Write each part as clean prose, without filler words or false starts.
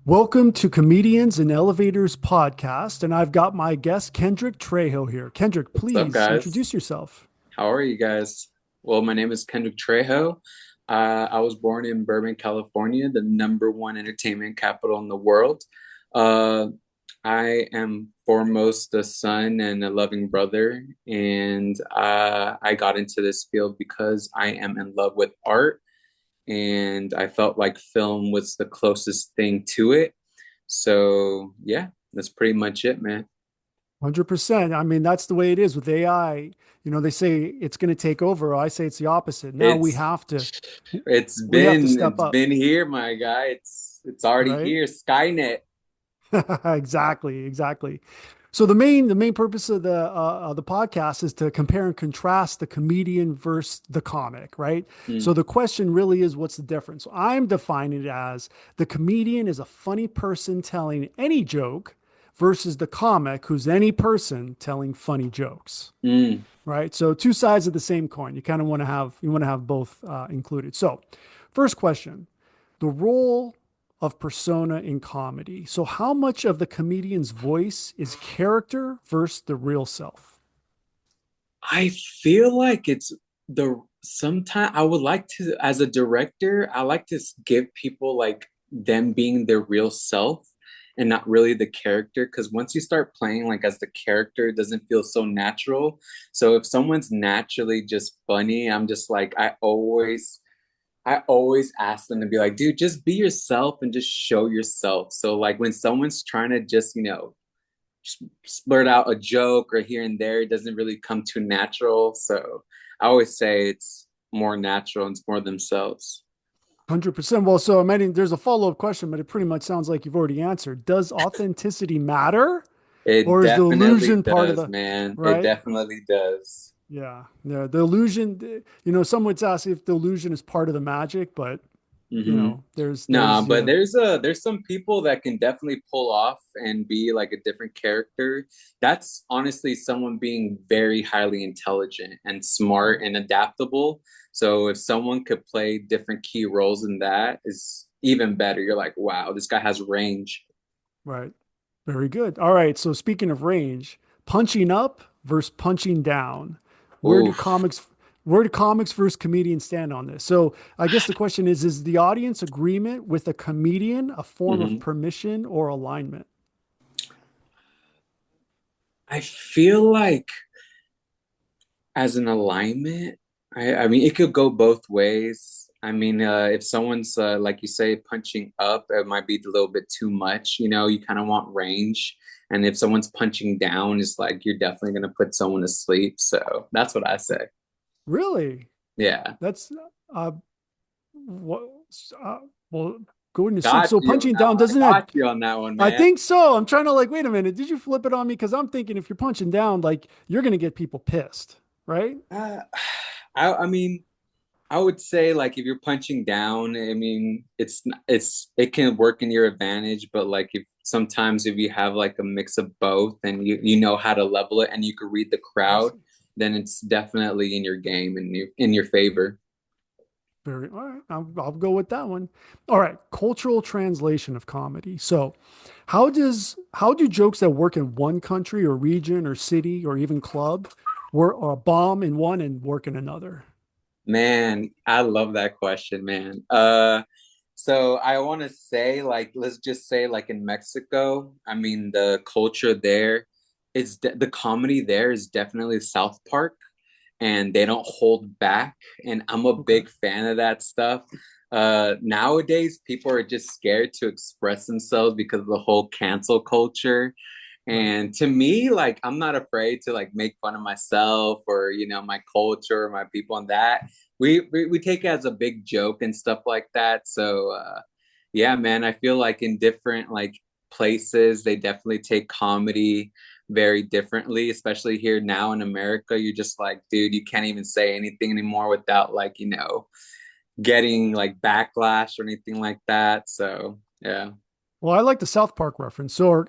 Welcome to Comedians and Elevators podcast, and I've got my guest Kendrick Trejo here. Kendrick, What's up, please guys? introduce yourself. How are you guys? Well, my name is Kendrick Trejo. I was born in Burbank, California, the number one entertainment capital in the world. Uh, I am foremost a son and a loving brother, and I got into this field because I am in love with art, and I felt like film was the closest thing to it. So, yeah, that's pretty much it, man. 100%. I mean, that's the way it is with AI. They say it's going to take over. I say it's the opposite. Now we It's have to It's we have to been step it's up, been here, my guy. It's already right? here. Skynet. Exactly, exactly. So the main purpose of the podcast is to compare and contrast the comedian versus the comic, right? So Mm, the question really is, what's the difference? So I'm defining it as the comedian is a funny person telling any joke versus the comic who's any person telling funny jokes, mm. right? So two sides of the same coin. You kind of want to have both included. So first question, the role of persona in comedy. So, how much of the comedian's voice is character versus the real self? I feel like it's the sometimes I would like to, as a director, I like to give people like them being their real self and not really the character. Because once you start playing like as the character, it doesn't feel so natural. So if someone's naturally just funny, I'm just like I always ask them to be like, dude, just be yourself and just show yourself. So like when someone's trying to just, splurt out a joke or here and there, it doesn't really come too natural. So I always say it's more natural and it's more themselves. 100%. Well, so I mean, there's a follow up question, but it pretty much sounds like you've already answered. Does authenticity matter, It or is the definitely illusion part of does, the, man. It right? definitely does. Yeah. Yeah. The illusion, some would ask if the illusion is part of the magic, but, Hmm. there's, Nah, there's, but yeah, there's some people that can definitely pull off and be like a different character. That's honestly someone being very highly intelligent and smart right. and adaptable. So if someone could play different key roles in that is even better. You're like, wow, this guy has range. Right. Very good. All right. So speaking of range, punching up versus punching down. Where do Oof. comics where do comics versus comedians stand on this? So I guess the question is the audience agreement with a comedian a form of Hmm. permission or alignment? I feel like as an alignment, I mean, it could go both ways. I mean, if someone's like you say, punching up, it might be a little bit too much. You kind of want range. And if someone's punching down, it's like you're definitely going to put someone to sleep. So that's what I say. Really? Yeah. That's uh what uh, well going to sleep. Got So you on punching that down one. I doesn't that got you on that one, I man. think so. I'm trying to like, wait a minute, did you flip it on me? Because I'm thinking if you're punching down, like you're gonna get people pissed, right? Uh, I mean, I would say like if you're punching down, I mean it can work in your advantage, but like if sometimes if you have like a mix of both and you know how to level it and you can read the I crowd, see. then it's definitely in your game and in your favor. Very all right. I'll go with that one. All right, cultural translation of comedy. So, how do jokes that work in one country or region or city or even club work or bomb in one and work in another? Man, I love that question, man. So I want to say like let's just say like in Mexico, I mean the culture there, the comedy there is definitely South Park and they don't hold back. And I'm a Okay. big fan of that stuff. Nowadays, people are just scared to express themselves because of the whole cancel culture. Right. And to me, like, I'm not afraid to like make fun of myself or, my culture, or my people, and that. We take it as a big joke and stuff like that. So, yeah, man, I feel like in different like places, they definitely take comedy very differently, especially here now in America. You're just like, dude, you can't even say anything anymore without like, getting like backlash or anything like that. So, yeah. Well, I like the South Park reference. So,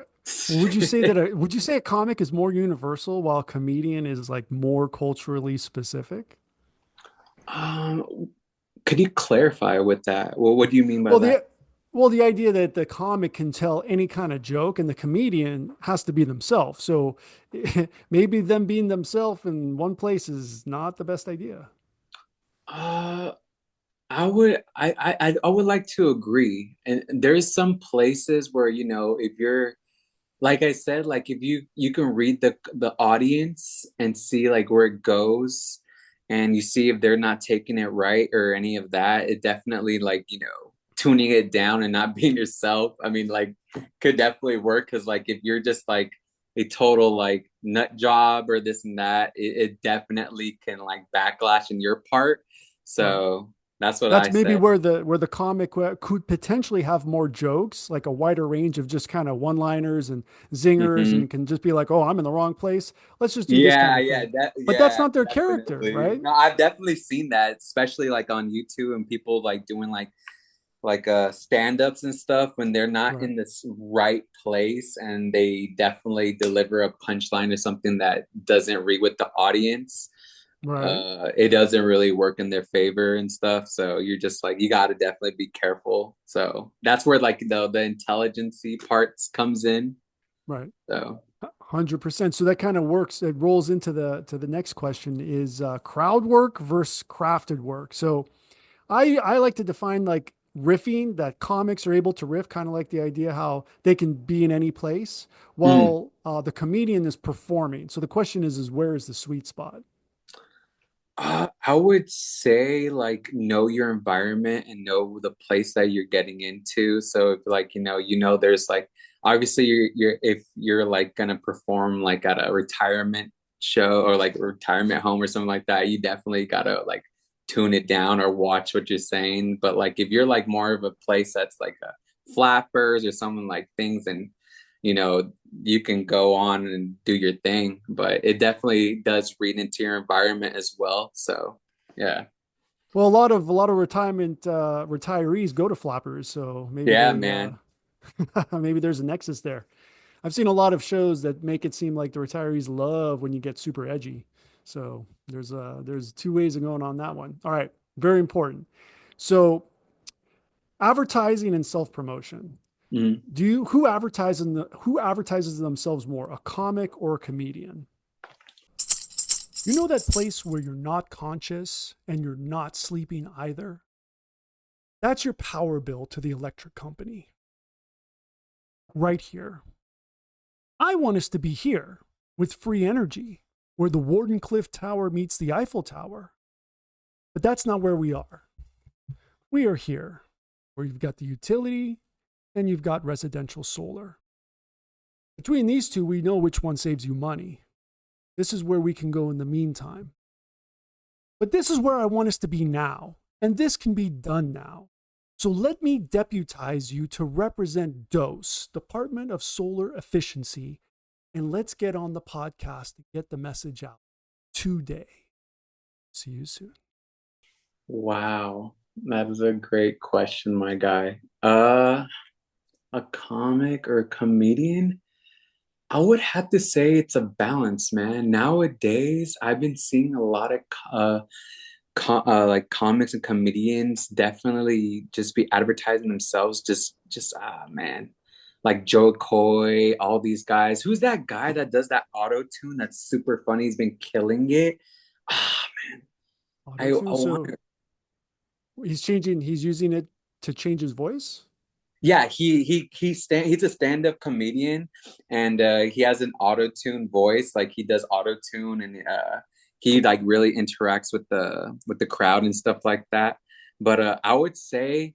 would you say a comic is more universal while a comedian is like more culturally specific? um, could you clarify with that? Well, what do you mean by Well, that? Well, the idea that the comic can tell any kind of joke and the comedian has to be themselves. So maybe them being themselves in one place is not the best idea. Uh, I would like to agree. And there's some places where, if you're like I said, like if you can read the audience and see like where it goes and you see if they're not taking it right or any of that, it definitely like, tuning it down and not being yourself. I mean, like could definitely work because like if you're just like a total like nut job or this and that, it definitely can like backlash in your part. Right. So that's what That's I maybe say. where the comic could potentially have more jokes, like a wider range of just kind of one-liners and zingers, Hmm. and can just be like, "Oh, I'm in the wrong place. Let's just do this kind Yeah, of yeah, thing." But that's yeah, not their character, definitely. right? No, I've definitely seen that, especially like on YouTube and people like doing like stand-ups and stuff when they're not Right. in this right place and they definitely deliver a punchline or something that doesn't read with the audience. Right. It doesn't really work in their favor and stuff. So you're just like you got to definitely be careful. So that's where like the intelligency parts comes in. Right. So 100%. So that kind of works. It rolls into the next question is crowd work versus crafted work. So I like to define like riffing that comics are able to riff, kind of like the idea how they can be in any place mm. while the comedian is performing. So the question is where is the sweet spot? I would say like know your environment and know the place that you're getting into. So if like there's like obviously you're if you're like gonna perform like at a retirement show or like a retirement home or something like that, you definitely gotta like tune it down or watch what you're saying. But like if you're like more of a place that's like a flappers or something like things and you know you can go on and do your thing, but it definitely does read into your environment as well. So, yeah. Well, a lot of retirement retirees go to flappers, so maybe Yeah, they man. maybe there's a nexus there. I've seen a lot of shows that make it seem like the retirees love when you get super edgy. So there's two ways of going on that one. All right, very important. So advertising and self promotion. Mm. Do you who advertises themselves more, a comic or a comedian? You know that place where you're not conscious and you're not sleeping either? That's your power bill to the electric company. Right here. I want us to be here with free energy, where the Wardenclyffe Tower meets the Eiffel Tower. But that's not where we are. We are here, where you've got the utility and you've got residential solar. Between these two, we know which one saves you money. This is where we can go in the meantime. But this is where I want us to be now, and this can be done now. So let me deputize you to represent DOSE, Department of Solar Efficiency, and let's get on the podcast to get the message out today. See you soon. Wow. That is a great question, my guy. A comic or a comedian? I would have to say it's a balance, man. Nowadays, I've been seeing a lot of like comics and comedians definitely just be advertising themselves just man, like Joe Coy, all these guys. Who's that guy that does that auto tune that's super funny? He's been killing it. Ah, man, I Auto-tune. want So to. he's using it to change his voice. Yeah, he's a stand-up comedian and he has an auto-tune voice. Like he does auto-tune and he like really interacts with the crowd and stuff like that. But I would say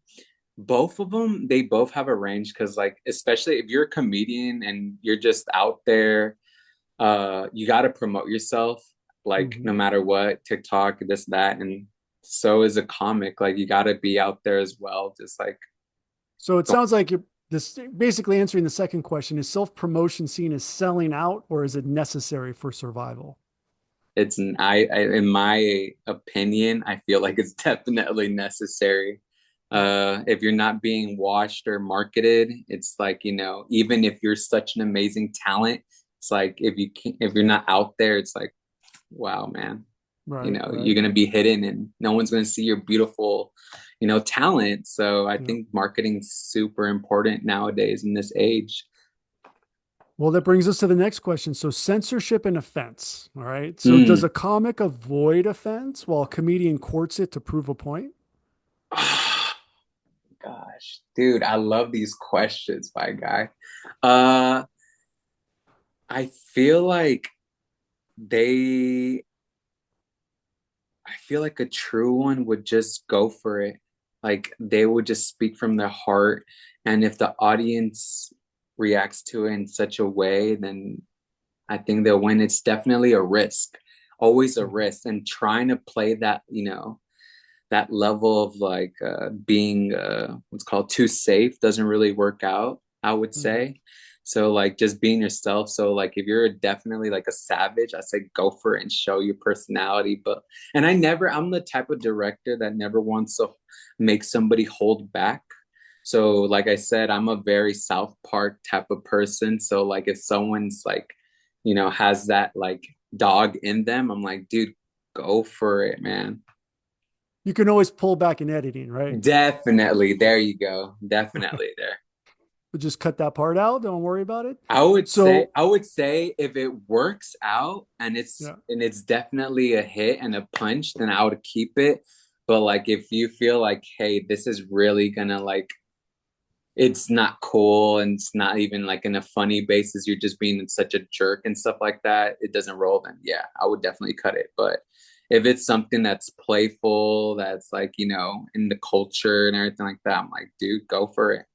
both of them, they both have a range because like especially if you're a comedian and you're just out there, you got to promote yourself like no Mm-hmm. matter what, TikTok, this, that, and so is a comic. Like you got to be out there as well, just like So it sounds like you're this basically answering the second question: is self-promotion seen as selling out, or is it necessary for survival? it's in my opinion, I feel like it's definitely necessary. Right. If you're not being watched or marketed, it's like, even if you're such an amazing talent, it's like if you're not out there, it's like, wow, man. Right, You're right. going to be hidden and no one's going to see your beautiful, talent. So I Yeah. think marketing's super important nowadays in this age. Well, that brings us to the next question. So, censorship and offense. All right. So, does Mm. a comic avoid offense while a comedian courts it to prove a point? Oh, gosh, dude, I love these questions, my guy. Uh, I feel like they, I feel like a true one would just go for it. Like they would just speak from their heart. And if the audience reacts to it in such a way, then I think they'll win. It's definitely a risk, always a Mhm. risk. And trying to play that, that level of like being what's called too safe doesn't really work out, I would Mhm. say. So like just being yourself. So like if you're definitely like a savage, I say go for it and show your personality. But and I'm the type of director that never wants to make somebody hold back. So like I said, I'm a very South Park type of person. So like if someone's like, has that like dog in them, I'm like, dude, go for it, man. You can always pull back in editing, right? Definitely. There you go. Definitely there. But just cut that part out. Don't worry about it. I would say So, I would say if it works out and yeah. it's definitely a hit and a punch, then I would keep it. But like if you feel like, hey, this is really gonna like it's not cool and it's not even like in a funny basis, you're just being such a jerk and stuff like that, it doesn't roll, then yeah, I would definitely cut it. But if it's something that's playful, that's like, in the culture and everything like that, I'm like, dude, go for it.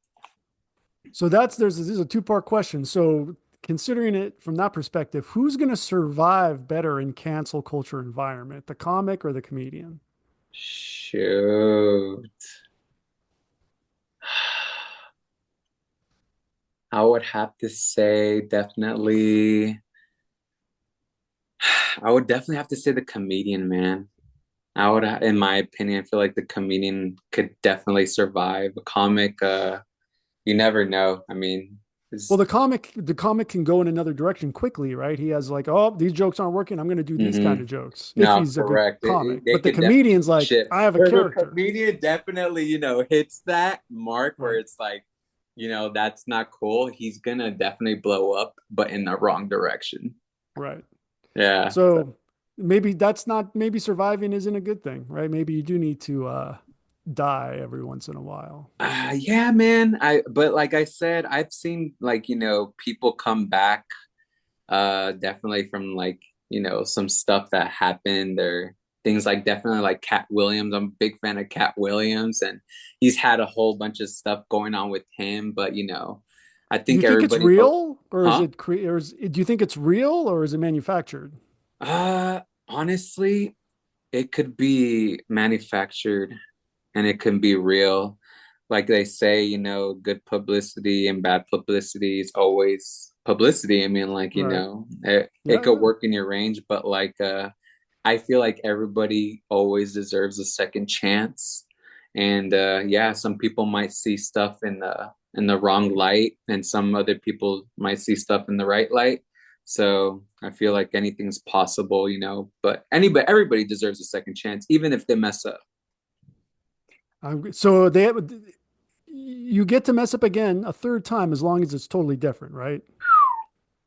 So this is a two-part question. So, considering it from that perspective, who's going to survive better in cancel culture environment, the comic or the comedian? Shoot. I would have to say definitely, I would definitely have to say the comedian, man. In my opinion, I feel like the comedian could definitely survive. A comic, you never know. I mean, Well, it's, the comic can go in another direction quickly, right? He has like, oh, these jokes aren't working. I'm going to do these kind mhm. of jokes if No, he's a good correct. comic. They But the could definitely comedian's like, shift. I have a Where the character, comedian definitely, hits that mark where right? it's like, that's not cool. He's gonna definitely blow up, but in the wrong direction. Right. Yeah. So maybe that's not, maybe surviving isn't a good thing, right? Maybe you do need to die every once in a while. Yeah, man. But like I said, I've seen like, people come back definitely from like, some stuff that happened or things like definitely like Cat Williams. I'm a big fan of Cat Williams and he's had a whole bunch of stuff going on with him, but I Do you think think it's everybody real or is huh? it do you think it's real or is it manufactured? Honestly, it could be manufactured and it can be real. Like they say, good publicity and bad publicity is always publicity. I mean, like, Right. it Yeah, could yeah. work in your range, but like I feel like everybody always deserves a second chance. And yeah, some people might see stuff in the wrong light and some other people might see stuff in the right light. So I feel like anything's possible, but everybody deserves a second chance, even if they mess up. So you get to mess up again a third time as long as it's totally different, right?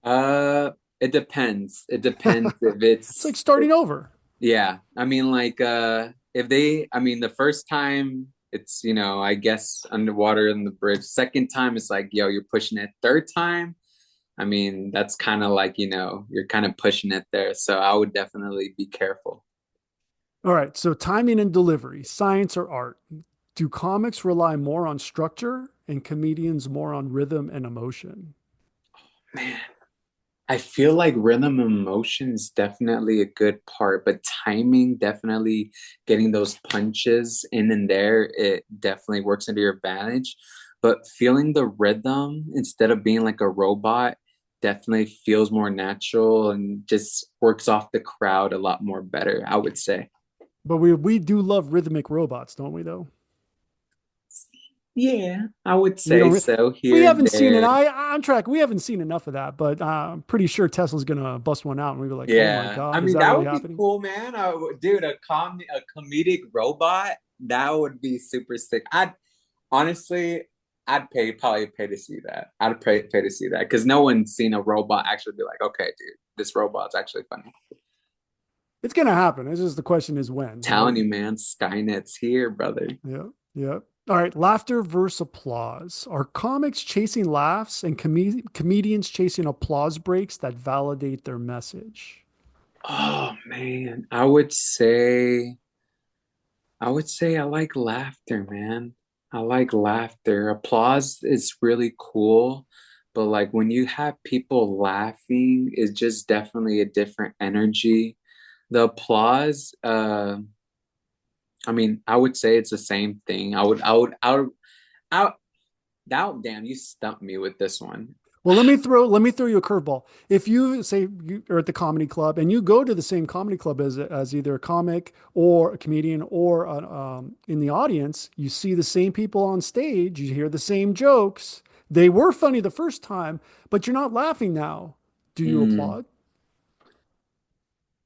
Uh, it depends. It depends if It's like starting over. yeah. I mean, like, if I mean, the first time it's, I guess underwater in the bridge. Second time it's like, yo, you're pushing it. Third time, I mean, that's kind of like, you're kind of pushing it there. So I would definitely be careful. All right. So timing and delivery, science or art. Do comics rely more on structure and comedians more on rhythm and emotion? Man, I feel like rhythm and emotion is definitely a good part, but timing, definitely getting those punches in and there, it definitely works into your advantage. But feeling the rhythm instead of being like a robot definitely feels more natural and just works off the crowd a lot more better, I would say. But we do love rhythmic robots, don't we though? Yeah, I would You say don't. so We here and haven't seen an there. eye on track. We haven't seen enough of that, but I'm pretty sure Tesla's gonna bust one out, and we were like, "Oh my Yeah, I God, is mean that that really would be happening?" cool, man. Dude, a comedic robot that would be super sick. I'd honestly, I'd probably pay to see that. I'd pay to see that because no one's seen a robot actually be like, okay, dude, this robot's actually funny. It's gonna happen. It's just the question is when, right? Telling you, man, Skynet's here, brother. Yeah, yeah. All right, laughter versus applause. Are comics chasing laughs and comedians chasing applause breaks that validate their message? Oh man, I would say I like laughter, man. I like laughter. Applause is really cool, but like when you have people laughing, it's just definitely a different energy. The applause, I mean, I would say it's the same thing. I would, damn, you stumped me with this one. Well, let me throw you a curveball. If you say you are at the comedy club and you go to the same comedy club as either a comic or a comedian or in the audience, you see the same people on stage, you hear the same jokes. They were funny the first time, but you're not laughing now. Do you Mm. applaud?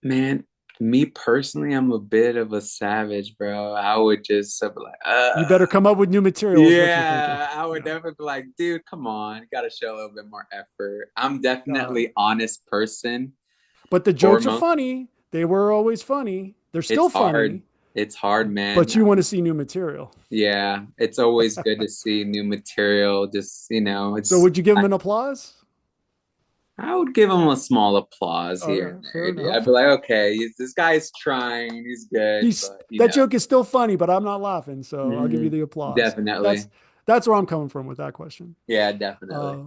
Man, me personally, I'm a bit of a savage, bro. I would just be like, You better come up with new material, is what you're thinking. yeah, I would Yeah. definitely be like, dude, come on, you gotta show a little bit more effort. I'm Uh, definitely honest person but the jokes are foremost. funny. They were always funny. They're It's still hard. funny, It's hard, man. but you want to see new material. Yeah, it's always good to see new material. Just, So would you give them an applause? I would give him a small applause here Okay, and fair there, dude. I'd enough. be like, okay, this guy's trying, he's good, He's but that joke is still funny, but I'm not laughing, so I'll give you mhm, the applause. definitely. That's where I'm coming from with that question. Yeah, definitely. Uh,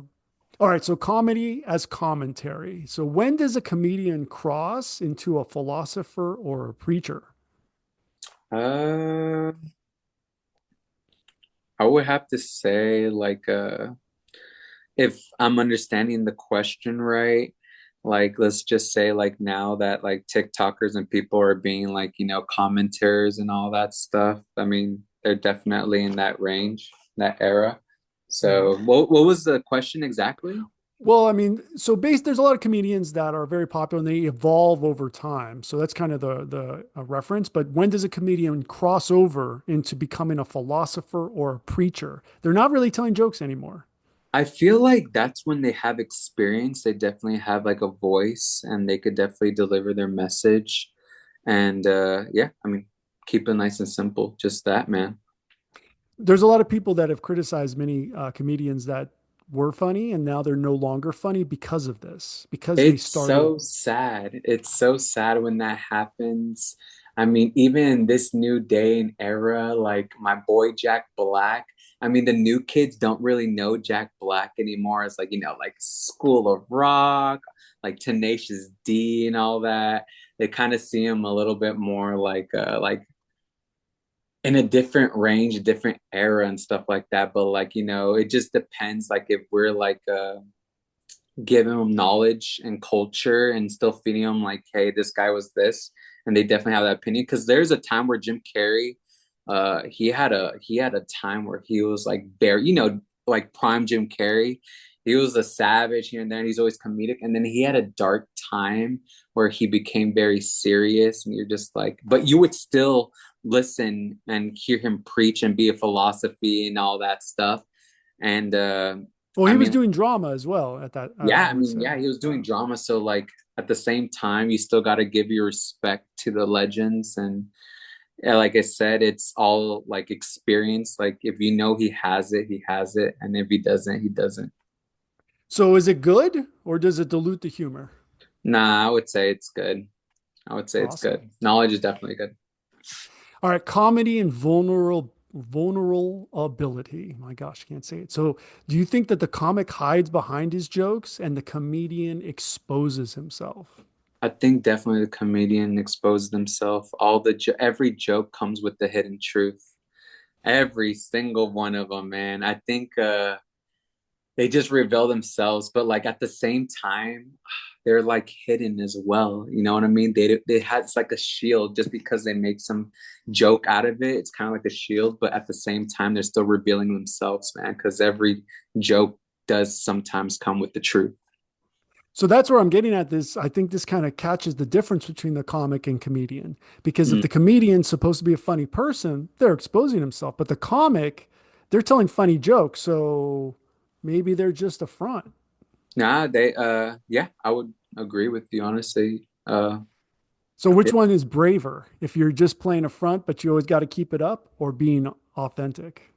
all right, so comedy as commentary. So when does a comedian cross into a philosopher or a preacher? Uh, I would have to say, like, if I'm understanding the question right, like, let's just say, like, now that like TikTokers and people are being like, commenters and all that stuff. I mean, they're definitely in that range, that era. Mhm. So, what was the question exactly? Well, I mean, so there's a lot of comedians that are very popular and they evolve over time. So that's kind of the reference. But when does a comedian cross over into becoming a philosopher or a preacher? They're not really telling jokes anymore. I feel like that's when they have experience. They definitely have like a voice and they could definitely deliver their message. And yeah, I mean, keep it nice and simple. Just that, man. There's a lot of people that have criticized many comedians that were funny and now they're no longer funny because of this, because they It's started. so sad. It's so sad when that happens. I mean, even in this new day and era, like my boy Jack Black, I mean, the new kids don't really know Jack Black anymore. It's like, like School of Rock, like Tenacious D and all that. They kind of see him a little bit more like in a different range, a different era and stuff like that. But like, it just depends. Like if we're like giving them knowledge and culture and still feeding them like, hey, this guy was this, and they definitely have that opinion. Because there's a time where Jim Carrey, he had a time where he was like very, like prime Jim Carrey. He was a savage here and there, and he's always comedic. And then he had a dark time where he became very serious, and you're just like, but you would still listen and hear him preach and be a philosophy and all that stuff. And Well, I he was mean, doing drama as well at that, yeah, I I would mean, say. yeah, he was doing Yeah. drama. So, like, at the same time, you still got to give your respect to the legends. And yeah, like I said, it's all like experience. Like, if you know he has it, he has it. And if he doesn't, he doesn't. So is it good or does it dilute the humor? Nah, I would say it's good. I would say it's Awesome. good. Knowledge is definitely good. All right, comedy and vulnerability. My gosh, I can't say it. So, do you think that the comic hides behind his jokes and the comedian exposes himself? I think definitely the comedian exposed himself. Every joke comes with the hidden truth. Every single one of them, man. I think they just reveal themselves, but like at the same time, they're like hidden as well. You know what I mean? They had, it's like a shield. Just because they make some joke out of it, it's kind of like a shield, but at the same time they're still revealing themselves, man, because every joke does sometimes come with the truth. So that's where I'm getting at this. I think this kind of catches the difference between the comic and comedian. Because if Mm. the comedian's supposed to be a funny person, they're exposing himself. But the comic, they're telling funny jokes. So maybe they're just a front. Nah, they yeah, I would agree with you honestly. So which one is braver? If you're just playing a front, but you always got to keep it up, or being authentic?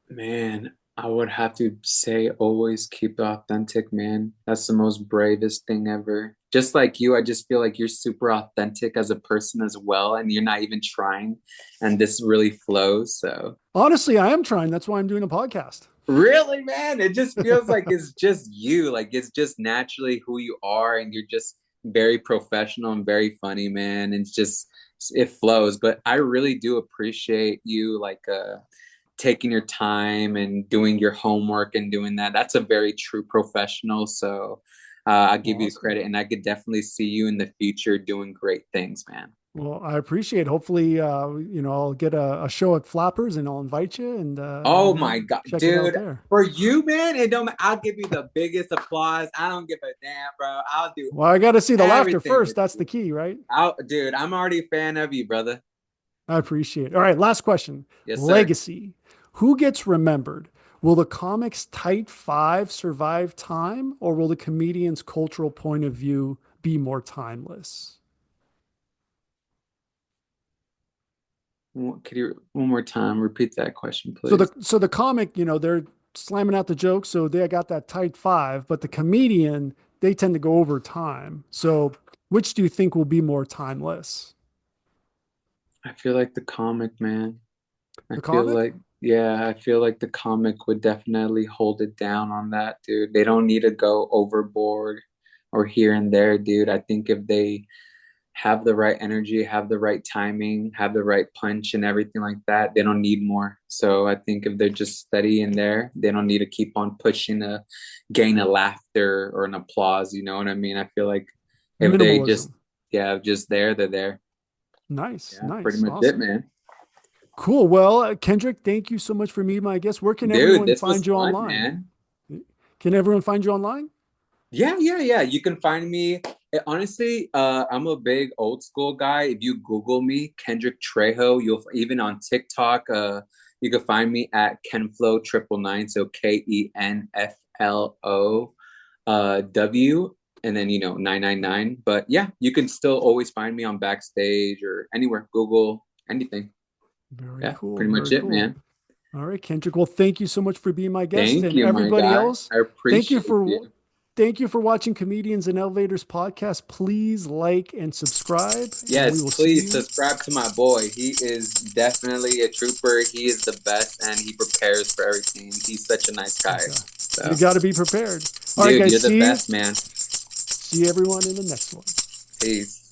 Man, I would have to say always keep it authentic, man. That's the most bravest thing ever. Just like you, I just feel like you're super authentic as a person as well, and you're not even trying, and this really flows. So, Honestly, I am trying. That's why I'm doing a podcast. really, man, it just feels like it's just you. Like it's just naturally who you are, and you're just very professional and very funny, man. And it's just it flows. But I really do appreciate you, like taking your time and doing your homework and doing that. That's a very true professional. So I give you Awesome. credit, and I could definitely see you in the future doing great things, man. Well, I appreciate it. Hopefully, I'll get a show at Flappers and I'll invite you and Oh my God, check it out dude. there. For you, man, it don't. I'll give you the biggest applause. I don't give a damn, bro. I'll do Well, I got to see the laughter everything first. with That's the you. key, right? Dude, I'm already a fan of you, brother. I appreciate it. All right, last question. Yes, sir. Legacy. Who gets remembered? Will the comic's tight five survive time, or will the comedian's cultural point of view be more timeless? Could you one more time repeat that question, So please? the comic, they're slamming out the jokes, so they got that tight five, but the comedian, they tend to go over time. So which do you think will be more timeless? I feel like the comic, man. I The feel comic? like, yeah, I feel like the comic would definitely hold it down on that, dude. They don't need to go overboard or here and there, dude. I think if they have the right energy, have the right timing, have the right punch and everything like that, they don't need more. So I think if they're just steady in there, they don't need to keep on pushing to gain a laughter or an applause. You know what I mean? I feel like if they just, Minimalism. yeah, just there, they're there. Nice, Yeah, pretty nice, much it, awesome. man. Cool. Well, Kendrick, thank you so much for meeting my guest. Where can Dude, everyone this find was you fun, online? man. Can everyone find you online? Yeah, yeah, yeah. You can find me. Honestly, I'm a big old school guy. If you Google me, Kendrick Trejo, you'll even on TikTok, you can find me at Kenflow 999. So KENFLO W and then 999. But yeah, you can still always find me on Backstage or anywhere. Google anything. Very Yeah, cool. pretty much Very it, cool. man. All right, Kendrick. Well, thank you so much for being my guest, Thank and you, my everybody guy. else. I Thank you appreciate for you. thank you for watching Comedians and Elevators podcast. Please like and subscribe, and we Yes, will see please you. subscribe to my boy. He is definitely a trooper. He is the best and he prepares for everything. He's such a nice guy. Okay. You So, got to be prepared. All right, dude, guys. you're the See you. best, man. See everyone in the next one. Peace.